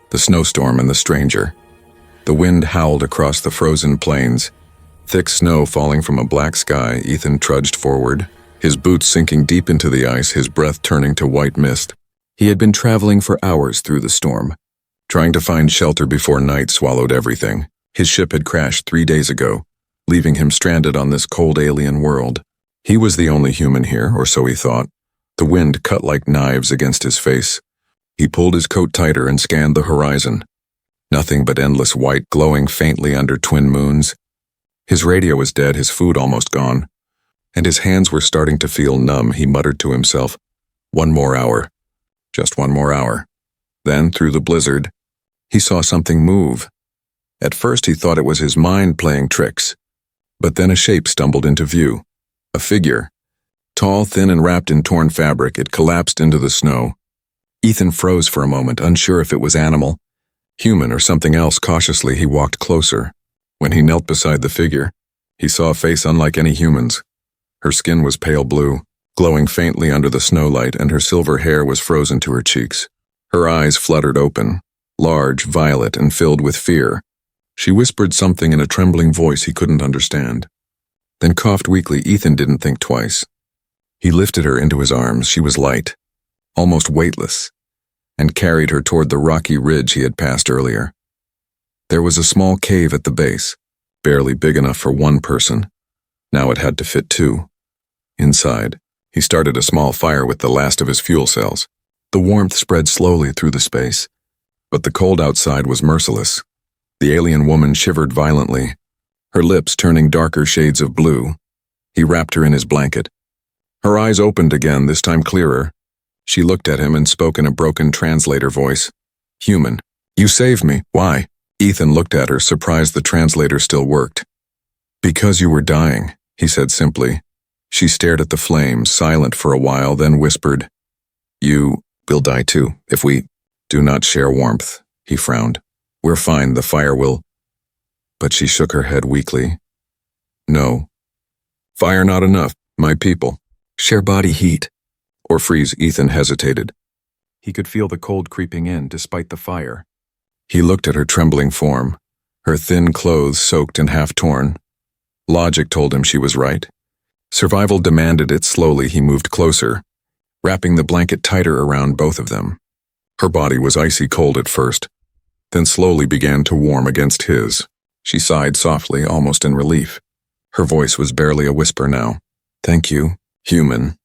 the snowstorm and the stranger. The wind howled across the frozen plains. Thick snow falling from a black sky, Ethan trudged forward, his boots sinking deep into the ice, his breath turning to white mist. He had been traveling for hours through the storm, trying to find shelter before night swallowed everything. His ship had crashed 3 days ago, leaving him stranded on this cold alien world. He was the only human here, or so he thought. The wind cut like knives against his face. He pulled his coat tighter and scanned the horizon. Nothing but endless white glowing faintly under twin moons. His radio was dead, his food almost gone, and his hands were starting to feel numb. He muttered to himself, 1 more hour. Just 1 more hour. Then, through the blizzard, he saw something move. At first he thought it was his mind playing tricks, but then a shape stumbled into view. A figure. Tall, thin, and wrapped in torn fabric, it collapsed into the snow. Ethan froze for a moment, unsure if it was animal, human, or something else. Cautiously, he walked closer. When he knelt beside the figure, he saw a face unlike any human's. Her skin was pale blue, glowing faintly under the snowlight, and her silver hair was frozen to her cheeks. Her eyes fluttered open, large, violet, and filled with fear. She whispered something in a trembling voice he couldn't understand, then coughed weakly. Ethan didn't think twice. He lifted her into his arms. She was light, almost weightless, and carried her toward the rocky ridge he had passed earlier. There was a small cave at the base, barely big enough for 1 person. Now it had to fit 2. Inside, he started a small fire with the last of his fuel cells. The warmth spread slowly through the space, but the cold outside was merciless. The alien woman shivered violently, her lips turning darker shades of blue. He wrapped her in his blanket. Her eyes opened again, this time clearer. She looked at him and spoke in a broken translator voice. Human. You saved me. Why? Ethan looked at her, surprised the translator still worked. Because you were dying, he said simply. She stared at the flames, silent for a while, then whispered, You will die too, if we do not share warmth. He frowned. We're fine, the fire will. But she shook her head weakly. No. Fire not enough, my people. Share body heat. Or freeze. Ethan hesitated. He could feel the cold creeping in, despite the fire. He looked at her trembling form, her thin clothes soaked and half-torn. Logic told him she was right. Survival demanded it. Slowly he moved closer, wrapping the blanket tighter around both of them. Her body was icy cold at first, then slowly began to warm against his. She sighed softly, almost in relief. Her voice was barely a whisper now. Thank you, human.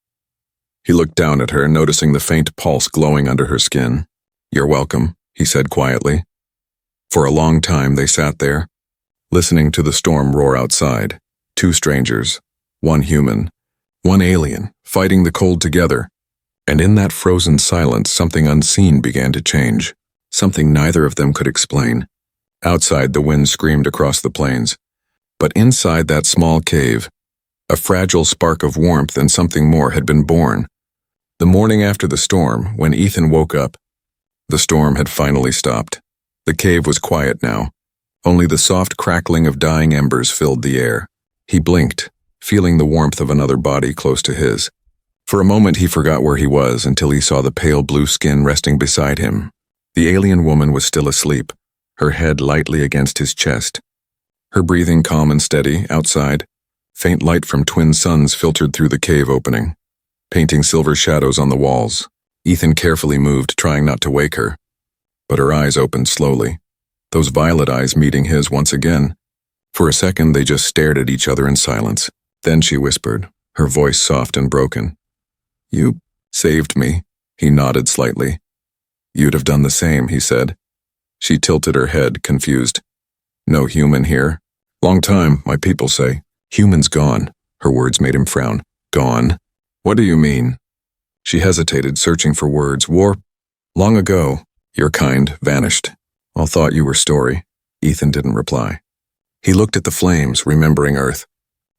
He looked down at her, noticing the faint pulse glowing under her skin. You're welcome, he said quietly. For a long time they sat there, listening to the storm roar outside. 2 strangers, 1 human, 1 alien, fighting the cold together. And in that frozen silence, something unseen began to change, something neither of them could explain. Outside, the wind screamed across the plains, but inside that small cave, a fragile spark of warmth and something more had been born. The morning after the storm, when Ethan woke up, the storm had finally stopped. The cave was quiet now. Only the soft crackling of dying embers filled the air. He blinked, feeling the warmth of another body close to his. For a moment he forgot where he was until he saw the pale blue skin resting beside him. The alien woman was still asleep, her head lightly against his chest. Her breathing calm and steady. Outside, faint light from twin suns filtered through the cave opening, painting silver shadows on the walls. Ethan carefully moved, trying not to wake her. But her eyes opened slowly, those violet eyes meeting his once again. For a second they just stared at each other in silence. Then she whispered, her voice soft and broken. You saved me. He nodded slightly. You'd have done the same, he said. She tilted her head, confused. No human here. Long time, my people say. Human's gone. Her words made him frown. Gone? What do you mean? She hesitated, searching for words. War. Long ago, your kind vanished. All thought you were story. Ethan didn't reply. He looked at the flames, remembering Earth.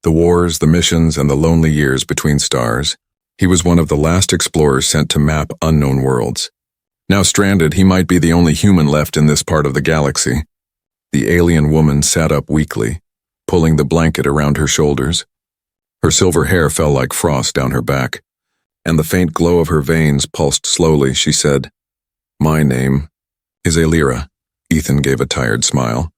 The wars, the missions, and the lonely years between stars. He was one of the last explorers sent to map unknown worlds. Now stranded, he might be the only human left in this part of the galaxy. The alien woman sat up weakly, pulling the blanket around her shoulders. Her silver hair fell like frost down her back, and the faint glow of her veins pulsed slowly. She said, My name Is Lyra? Ethan gave a tired smile.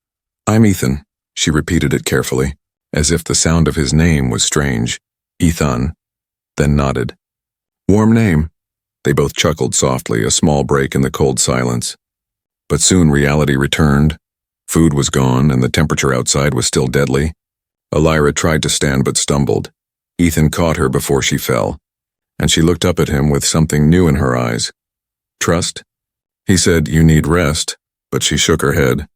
I'm Ethan. She repeated it carefully, as if the sound of his name was strange. Ethan, then nodded. Warm name. They both chuckled softly, a small break in the cold silence. But soon reality returned. Food was gone, and the temperature outside was still deadly. Lyra tried to stand but stumbled. Ethan caught her before she fell, and she looked up at him with something new in her eyes. Trust? He said, You need rest, but she shook her head.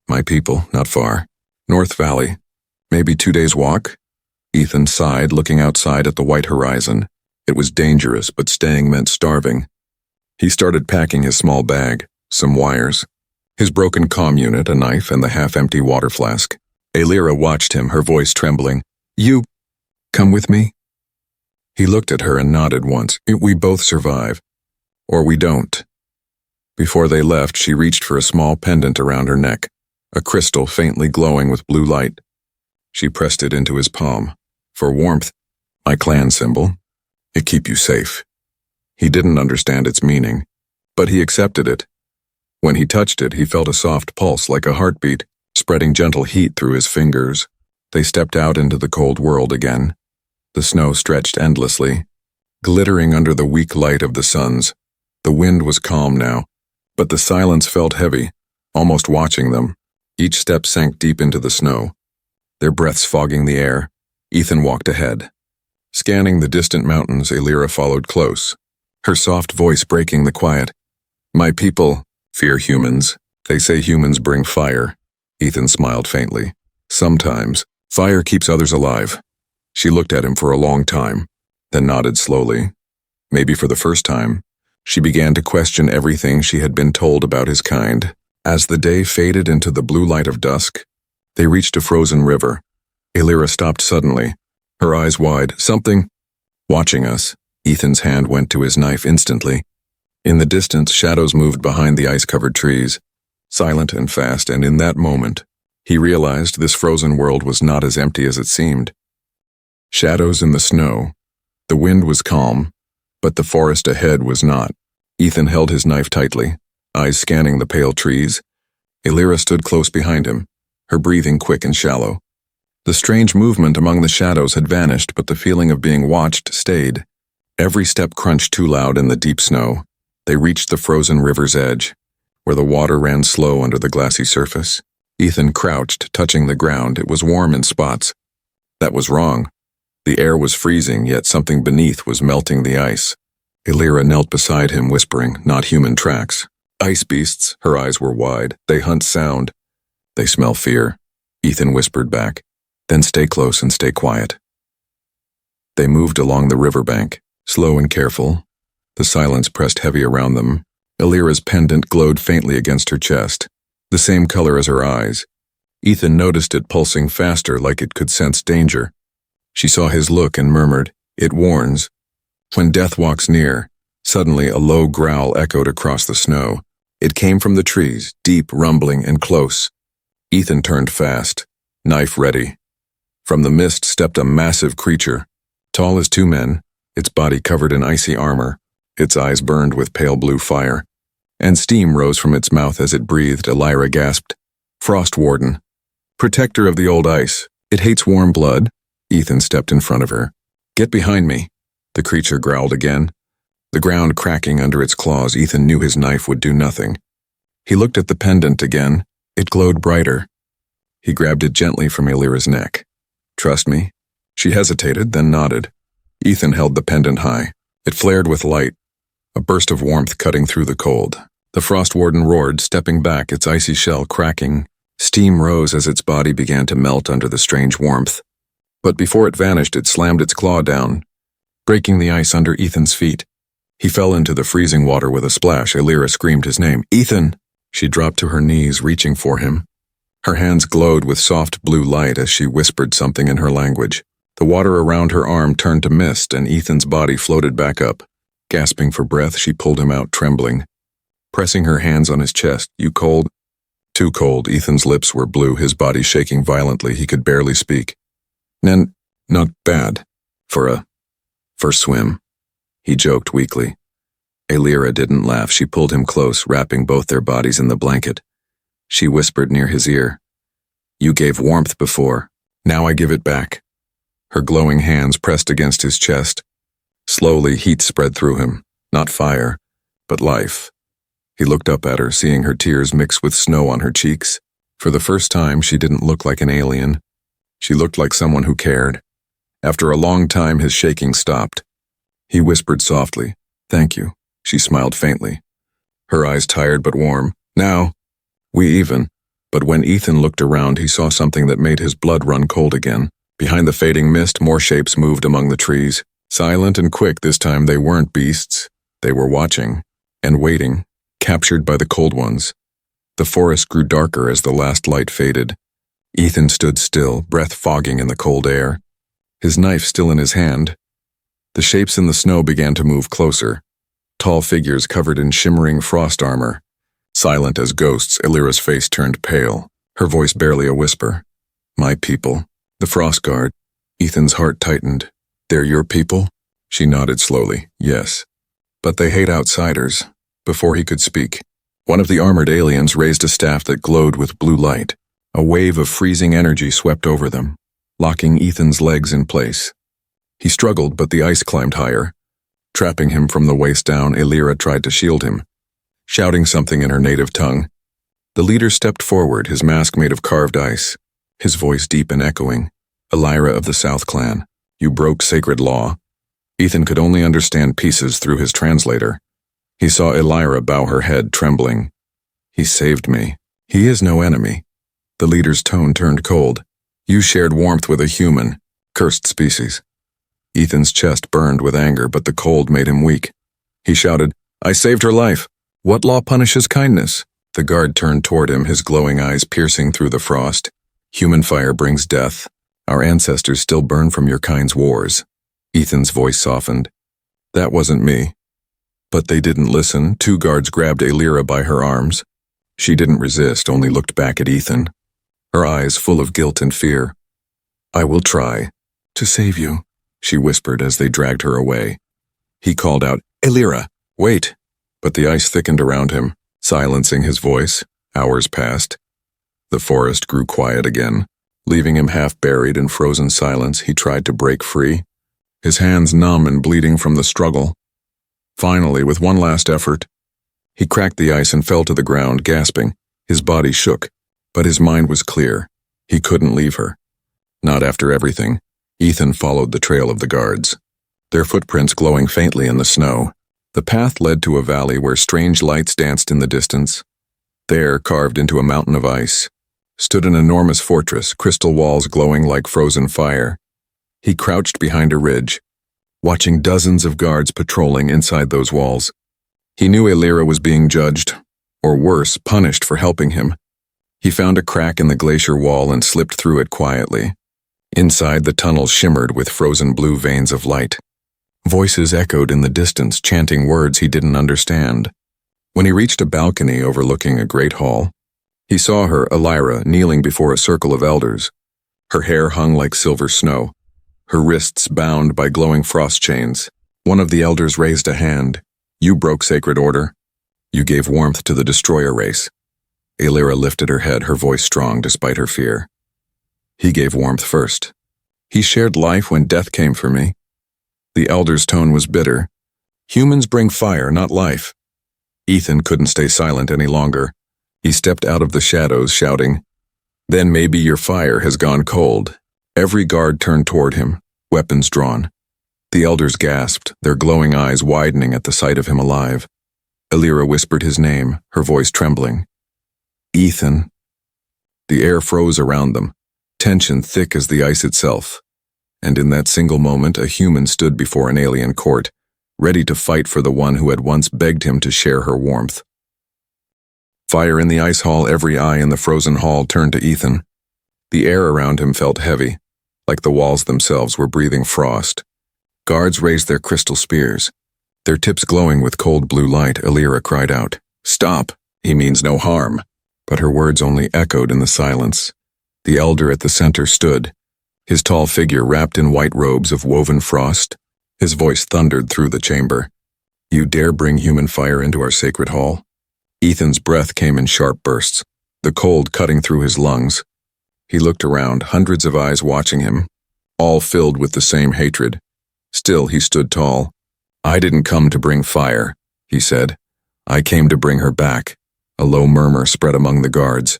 My people, not far. North Valley. Maybe 2 days' walk? Ethan sighed, looking outside at the white horizon. It was dangerous, but staying meant starving. He started packing his small bag, some wires, his broken comm unit, a knife, and the half-empty water flask. Lyra watched him, her voice trembling. You come with me? He looked at her and nodded once. We both survive. Or we don't. Before they left, she reached for a small pendant around her neck, a crystal faintly glowing with blue light. She pressed it into his palm. For warmth, my clan symbol. It keep you safe. He didn't understand its meaning, but he accepted it. When he touched it, he felt a soft pulse like a heartbeat, spreading gentle heat through his fingers. They stepped out into the cold world again. The snow stretched endlessly, glittering under the weak light of the suns. The wind was calm now, but the silence felt heavy, almost watching them. Each step sank deep into the snow, their breaths fogging the air. Ethan walked ahead. Scanning the distant mountains, Lyra followed close, her soft voice breaking the quiet. My people fear humans. They say humans bring fire. Ethan smiled faintly. Sometimes, fire keeps others alive. She looked at him for a long time, then nodded slowly. Maybe for the first time, she began to question everything she had been told about his kind. As the day faded into the blue light of dusk, they reached a frozen river. Lyra stopped suddenly, her eyes wide. Something watching us. Ethan's hand went to his knife instantly. In the distance, shadows moved behind the ice-covered trees, silent and fast, and in that moment, he realized this frozen world was not as empty as it seemed. Shadows in the snow. The wind was calm, but the forest ahead was not. Ethan held his knife tightly, eyes scanning the pale trees. Lyra stood close behind him, her breathing quick and shallow. The strange movement among the shadows had vanished, but the feeling of being watched stayed. Every step crunched too loud in the deep snow. They reached the frozen river's edge, where the water ran slow under the glassy surface. Ethan crouched, touching the ground. It was warm in spots. That was wrong. The air was freezing, yet something beneath was melting the ice. Lyra knelt beside him, whispering, not human tracks. Ice beasts, her eyes were wide. They hunt sound. They smell fear. Ethan whispered back. Then stay close and stay quiet. They moved along the riverbank, slow and careful. The silence pressed heavy around them. Lyra's pendant glowed faintly against her chest, the same color as her eyes. Ethan noticed it pulsing faster, like it could sense danger. She saw his look and murmured, It warns. When death walks near, suddenly a low growl echoed across the snow. It came from the trees, deep, rumbling, and close. Ethan turned fast, knife ready. From the mist stepped a massive creature, tall as 2 men, its body covered in icy armor. Its eyes burned with pale blue fire, and steam rose from its mouth as it breathed. Lyra gasped. Frost Warden. Protector of the old ice. It hates warm blood. Ethan stepped in front of her. Get behind me. The creature growled again. The ground cracking under its claws, Ethan knew his knife would do nothing. He looked at the pendant again. It glowed brighter. He grabbed it gently from Lyra's neck. Trust me? She hesitated, then nodded. Ethan held the pendant high. It flared with light, a burst of warmth cutting through the cold. The Frost Warden roared, stepping back, its icy shell cracking. Steam rose as its body began to melt under the strange warmth. But before it vanished, it slammed its claw down, breaking the ice under Ethan's feet. He fell into the freezing water with a splash. Lyra screamed his name. Ethan! She dropped to her knees, reaching for him. Her hands glowed with soft blue light as she whispered something in her language. The water around her arm turned to mist, and Ethan's body floated back up. Gasping for breath, she pulled him out, trembling. Pressing her hands on his chest, You cold? Too cold. Ethan's lips were blue, his body shaking violently. He could barely speak. Not bad. For a first swim. He joked weakly. Elira didn't laugh. She pulled him close, wrapping both their bodies in the blanket. She whispered near his ear, "You gave warmth before. Now I give it back." Her glowing hands pressed against his chest. Slowly, heat spread through him. Not fire, but life. He looked up at her, seeing her tears mix with snow on her cheeks. For the first time, she didn't look like an alien. She looked like someone who cared. After a long time, his shaking stopped. He whispered softly, "Thank you." She smiled faintly. Her eyes tired but warm. "Now, we even." But when Ethan looked around, he saw something that made his blood run cold again. Behind the fading mist, more shapes moved among the trees. Silent and quick this time, they weren't beasts. They were watching and waiting, captured by the cold ones. The forest grew darker as the last light faded. Ethan stood still, breath fogging in the cold air, his knife still in his hand. The shapes in the snow began to move closer, tall figures covered in shimmering frost armor. Silent as ghosts, Elira's face turned pale, her voice barely a whisper. "My people." "The Frost Guard." Ethan's heart tightened. "They're your people?" She nodded slowly. "Yes. But they hate outsiders." Before he could speak, one of the armored aliens raised a staff that glowed with blue light. A wave of freezing energy swept over them, locking Ethan's legs in place. He struggled, but the ice climbed higher. Trapping him from the waist down, Elira tried to shield him, shouting something in her native tongue. The leader stepped forward, his mask made of carved ice, his voice deep and echoing. "Elira of the South Clan, you broke sacred law." Ethan could only understand pieces through his translator. He saw Elira bow her head, trembling. "He saved me. He is no enemy." The leader's tone turned cold. "You shared warmth with a human, cursed species." Ethan's chest burned with anger, but the cold made him weak. He shouted, "I saved her life. What law punishes kindness?" The guard turned toward him, his glowing eyes piercing through the frost. "Human fire brings death. Our ancestors still burn from your kind's wars." Ethan's voice softened. "That wasn't me." But they didn't listen. Two guards grabbed Elira by her arms. She didn't resist, only looked back at Ethan, her eyes full of guilt and fear. "I will try to save you," she whispered as they dragged her away. He called out, "Elira, wait!" But the ice thickened around him, silencing his voice. Hours passed. The forest grew quiet again. Leaving him half buried in frozen silence, he tried to break free, his hands numb and bleeding from the struggle. Finally, with one last effort, he cracked the ice and fell to the ground, gasping. His body shook, but his mind was clear. He couldn't leave her. Not after everything. Ethan followed the trail of the guards, their footprints glowing faintly in the snow. The path led to a valley where strange lights danced in the distance. There, carved into a mountain of ice, stood an enormous fortress, crystal walls glowing like frozen fire. He crouched behind a ridge, watching dozens of guards patrolling inside those walls. He knew Elira was being judged, or worse, punished for helping him. He found a crack in the glacier wall and slipped through it quietly. Inside, the tunnel shimmered with frozen blue veins of light. Voices echoed in the distance, chanting words he didn't understand. When he reached a balcony overlooking a great hall, he saw her, Elira, kneeling before a circle of elders. Her hair hung like silver snow, her wrists bound by glowing frost chains. One of the elders raised a hand. "You broke sacred order. You gave warmth to the destroyer race." Elira lifted her head, her voice strong despite her fear. "He gave warmth first. He shared life when death came for me." The elder's tone was bitter. "Humans bring fire, not life." Ethan couldn't stay silent any longer. He stepped out of the shadows, shouting, "Then maybe your fire has gone cold." Every guard turned toward him, weapons drawn. The elders gasped, their glowing eyes widening at the sight of him alive. Elira whispered his name, her voice trembling. "Ethan." The air froze around them, tension thick as the ice itself. And in that single moment, a human stood before an alien court, ready to fight for the one who had once begged him to share her warmth. Fire in the ice hall, every eye in the frozen hall turned to Ethan. The air around him felt heavy, like the walls themselves were breathing frost. Guards raised their crystal spears, their tips glowing with cold blue light. Elira cried out, "Stop! He means no harm." But her words only echoed in the silence. The elder at the center stood, his tall figure wrapped in white robes of woven frost. His voice thundered through the chamber. You dare bring human fire into our sacred hall? Ethan's breath came in sharp bursts, the cold cutting through his lungs. He looked around, hundreds of eyes watching him, all filled with the same hatred. Still, he stood tall. I didn't come to bring fire, he said. I came to bring her back. A low murmur spread among the guards.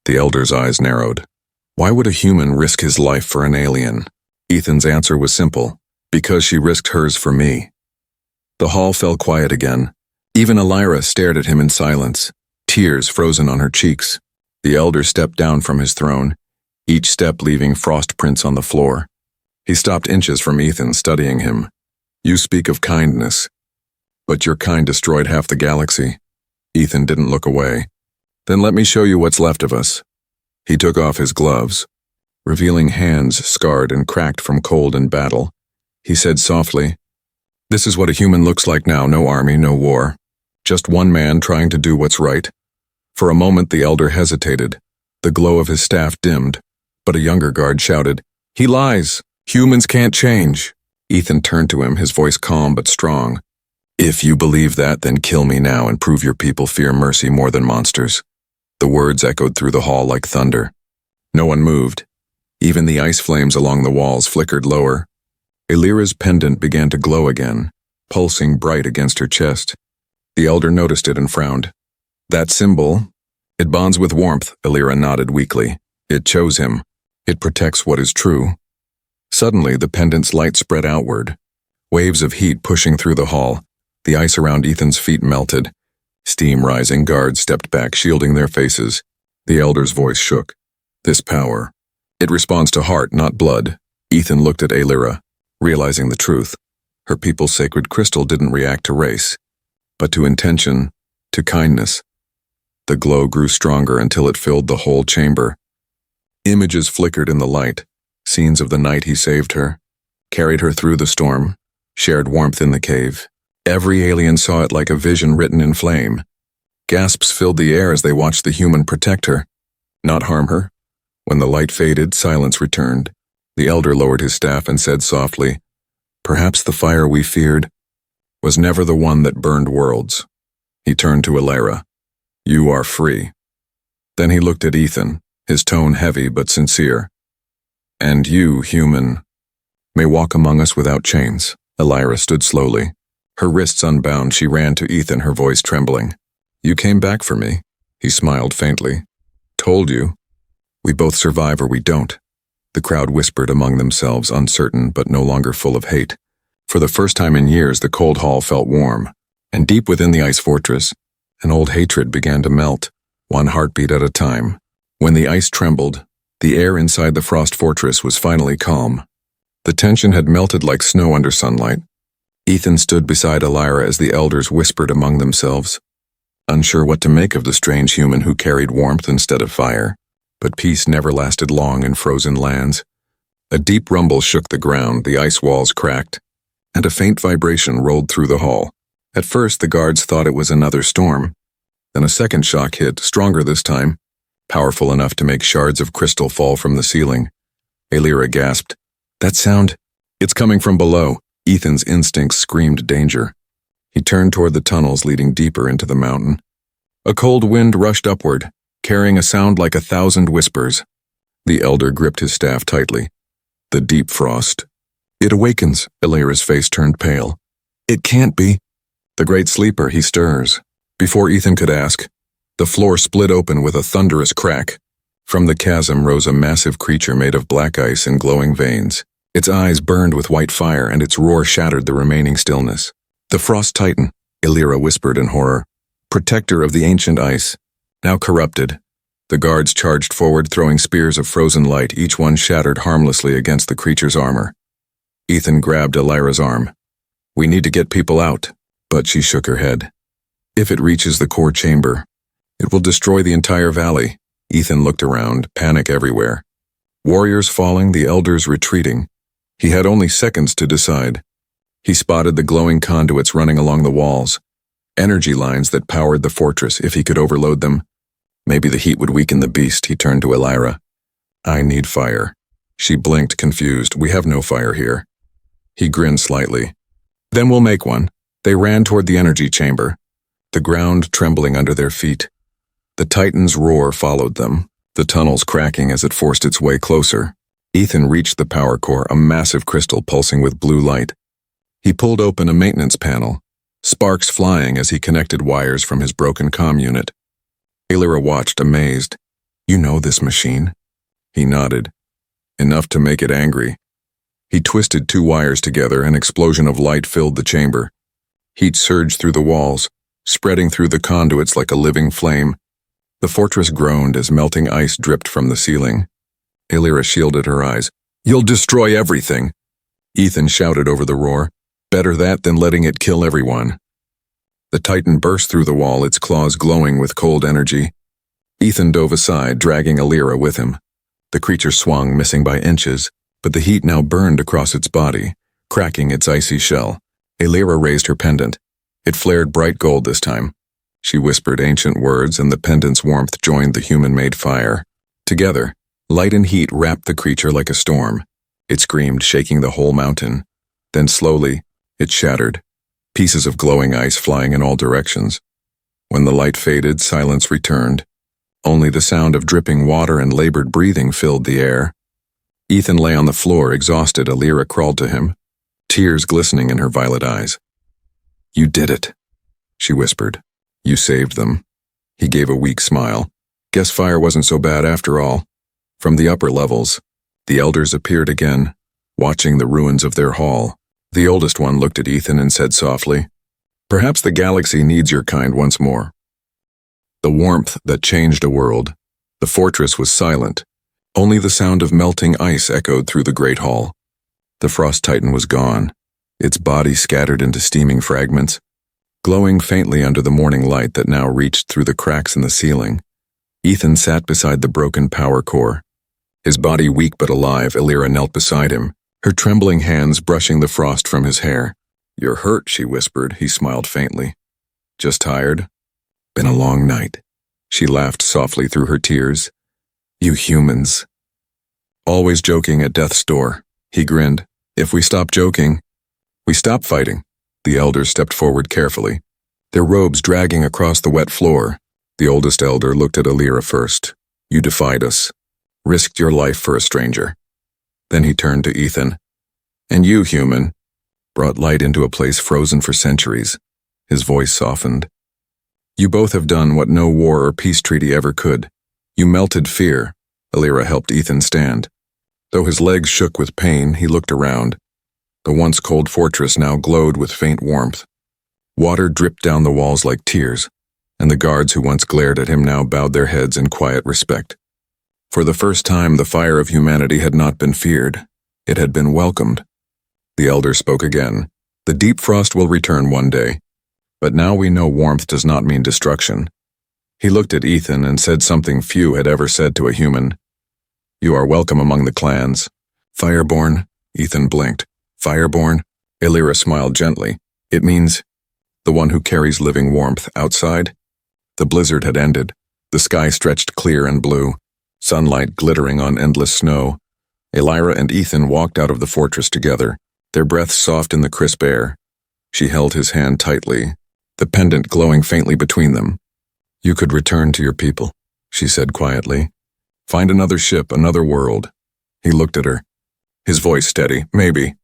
The elder's eyes narrowed. Why would a human risk his life for an alien? Ethan's answer was simple. Because she risked hers for me. The hall fell quiet again. Even Elira stared at him in silence, tears frozen on her cheeks. The elder stepped down from his throne, each step leaving frost prints on the floor. He stopped inches from Ethan, studying him. You speak of kindness, but your kind destroyed half the galaxy. Ethan didn't look away. Then let me show you what's left of us. He took off his gloves, revealing hands scarred and cracked from cold and battle. He said softly, This is what a human looks like now, no army, no war. Just one man trying to do what's right. For a moment the elder hesitated. The glow of his staff dimmed, but a younger guard shouted, He lies! Humans can't change! Ethan turned to him, his voice calm but strong. If you believe that, then kill me now and prove your people fear mercy more than monsters. The words echoed through the hall like thunder. No one moved. Even the ice flames along the walls flickered lower. Elira's pendant began to glow again, pulsing bright against her chest. The elder noticed it and frowned. That symbol, it bonds with warmth, Elira nodded weakly. It chose him. It protects what is true. Suddenly, the pendant's light spread outward. Waves of heat pushing through the hall. The ice around Ethan's feet melted. Steam rising, guards stepped back, shielding their faces. The elder's voice shook. This power. It responds to heart, not blood. Ethan looked at Elira, realizing the truth. Her people's sacred crystal didn't react to race, but to intention, to kindness. The glow grew stronger until it filled the whole chamber. Images flickered in the light. Scenes of the night he saved her, carried her through the storm, shared warmth in the cave. Every alien saw it like a vision written in flame. Gasps filled the air as they watched the human protect her, not harm her. When the light faded, silence returned. The elder lowered his staff and said softly, Perhaps the fire we feared was never the one that burned worlds. He turned to Elira. You are free. Then he looked at Ethan, his tone heavy but sincere. And you, human, may walk among us without chains. Elira stood slowly. Her wrists unbound, she ran to Ethan, her voice trembling. You came back for me. He smiled faintly. Told you. We both survive or we don't. The crowd whispered among themselves, uncertain but no longer full of hate. For the first time in years, the cold hall felt warm. And deep within the ice fortress, an old hatred began to melt, one heartbeat at a time. When the ice trembled, the air inside the frost fortress was finally calm. The tension had melted like snow under sunlight. Ethan stood beside Elira as the elders whispered among themselves, unsure what to make of the strange human who carried warmth instead of fire. But peace never lasted long in frozen lands. A deep rumble shook the ground, the ice walls cracked, and a faint vibration rolled through the hall. At first, the guards thought it was another storm. Then a second shock hit, stronger this time, powerful enough to make shards of crystal fall from the ceiling. Elira gasped, That sound? It's coming from below. Ethan's instincts screamed danger. He turned toward the tunnels leading deeper into the mountain. A cold wind rushed upward, carrying a sound like 1,000 whispers. The elder gripped his staff tightly. The deep frost. It awakens. Elira's face turned pale. It can't be. The great sleeper, he stirs. Before Ethan could ask, the floor split open with a thunderous crack. From the chasm rose a massive creature made of black ice and glowing veins. Its eyes burned with white fire, and its roar shattered the remaining stillness. The Frost Titan, Elira whispered in horror. Protector of the ancient ice. Now corrupted. The guards charged forward, throwing spears of frozen light, each one shattered harmlessly against the creature's armor. Ethan grabbed Elira's arm. We need to get people out, but she shook her head. If it reaches the core chamber, it will destroy the entire valley. Ethan looked around, panic everywhere. Warriors falling, the elders retreating. He had only seconds to decide. He spotted the glowing conduits running along the walls, energy lines that powered the fortress. If he could overload them, maybe the heat would weaken the beast. He turned to Elira. I need fire. She blinked, confused. We have no fire here. He grinned slightly. Then we'll make one. They ran toward the energy chamber, the ground trembling under their feet. The Titan's roar followed them, the tunnels cracking as it forced its way closer. Ethan reached the power core, a massive crystal pulsing with blue light. He pulled open a maintenance panel, sparks flying as he connected wires from his broken comm unit. Alira watched, amazed. "You know this machine?" He nodded. Enough to make it angry. He twisted two wires together, an explosion of light filled the chamber. Heat surged through the walls, spreading through the conduits like a living flame. The fortress groaned as melting ice dripped from the ceiling. Alira shielded her eyes. "You'll destroy everything!" Ethan shouted over the roar. "Better that than letting it kill everyone." The Titan burst through the wall, its claws glowing with cold energy. Ethan dove aside, dragging Alira with him. The creature swung, missing by inches, but the heat now burned across its body, cracking its icy shell. Alira raised her pendant. It flared bright gold this time. She whispered ancient words, and the pendant's warmth joined the human-made fire. Together, light and heat wrapped the creature like a storm. It screamed, shaking the whole mountain. Then slowly, it shattered, pieces of glowing ice flying in all directions. When the light faded, silence returned. Only the sound of dripping water and labored breathing filled the air. Ethan lay on the floor, exhausted. Alira crawled to him, tears glistening in her violet eyes. "You did it," she whispered. "You saved them." He gave a weak smile. Guess fire wasn't so bad after all. From the upper levels, the elders appeared again, watching the ruins of their hall. The oldest one looked at Ethan and said softly, "Perhaps the galaxy needs your kind once more." The warmth that changed a world. The fortress was silent. Only the sound of melting ice echoed through the great hall. The Frost Titan was gone, its body scattered into steaming fragments, glowing faintly under the morning light that now reached through the cracks in the ceiling. Ethan sat beside the broken power core. His body weak but alive, Alira knelt beside him, her trembling hands brushing the frost from his hair. "You're hurt," she whispered. He smiled faintly. "Just tired?" "Been a long night." She laughed softly through her tears. "You humans." "Always joking at death's door," he grinned. "If we stop joking, we stop fighting." The elders stepped forward carefully, their robes dragging across the wet floor. The oldest elder looked at Alira first. "You defied us, risked your life for a stranger." Then he turned to Ethan. "And you, human, brought light into a place frozen for centuries." His voice softened. "You both have done what no war or peace treaty ever could. You melted fear." Alira helped Ethan stand. Though his legs shook with pain, he looked around. The once cold fortress now glowed with faint warmth. Water dripped down the walls like tears, and the guards who once glared at him now bowed their heads in quiet respect. For the first time, the fire of humanity had not been feared. It had been welcomed. The elder spoke again. "The deep frost will return one day, but now we know warmth does not mean destruction." He looked at Ethan and said something few had ever said to a human. "You are welcome among the clans." "Fireborn?" Ethan blinked. "Fireborn?" Alira smiled gently. "It means the one who carries living warmth outside." The blizzard had ended. The sky stretched clear and blue, sunlight glittering on endless snow. Alira and Ethan walked out of the fortress together, their breaths soft in the crisp air. She held his hand tightly, the pendant glowing faintly between them. "You could return to your people," she said quietly. "Find another ship, another world." He looked at her, his voice steady. "Maybe,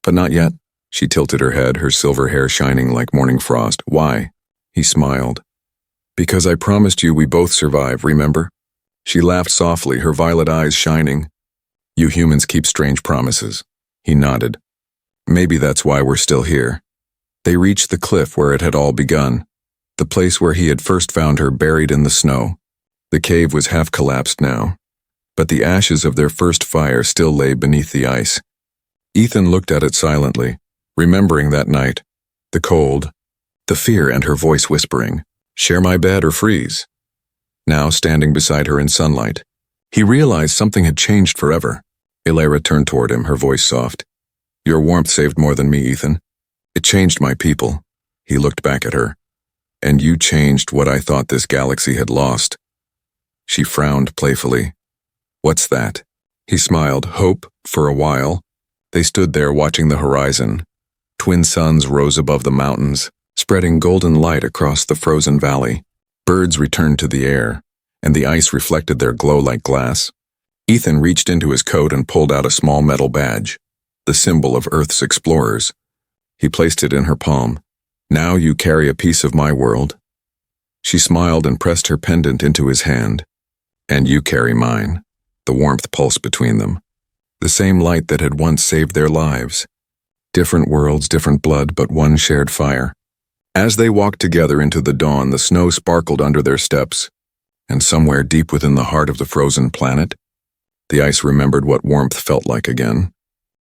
but not yet." She tilted her head, her silver hair shining like morning frost. "Why?" He smiled. "Because I promised you we both survive, remember?" She laughed softly, her violet eyes shining. "You humans keep strange promises." He nodded. "Maybe that's why we're still here." They reached the cliff where it had all begun, the place where he had first found her buried in the snow. The cave was half collapsed now, but the ashes of their first fire still lay beneath the ice. Ethan looked at it silently, remembering that night, the cold, the fear, and her voice whispering, "Share my bed or freeze." Now standing beside her in sunlight, he realized something had changed forever. Alira turned toward him, her voice soft. "Your warmth saved more than me, Ethan. It changed my people." He looked back at her. "And you changed what I thought this galaxy had lost." She frowned playfully. "What's that?" He smiled. "Hope, for a while." They stood there watching the horizon, Twin suns rose above the mountains, spreading golden light across the frozen valley. Birds returned to the air, and the ice reflected their glow like glass. Ethan reached into his coat and pulled out a small metal badge, the symbol of Earth's explorers. He placed it in her palm. "Now you carry a piece of my world." She smiled and pressed her pendant into his hand. "And you carry mine." The warmth pulsed between them. The same light that had once saved their lives. Different worlds, different blood, but one shared fire. As they walked together into the dawn, the snow sparkled under their steps, and somewhere deep within the heart of the frozen planet, the ice remembered what warmth felt like again.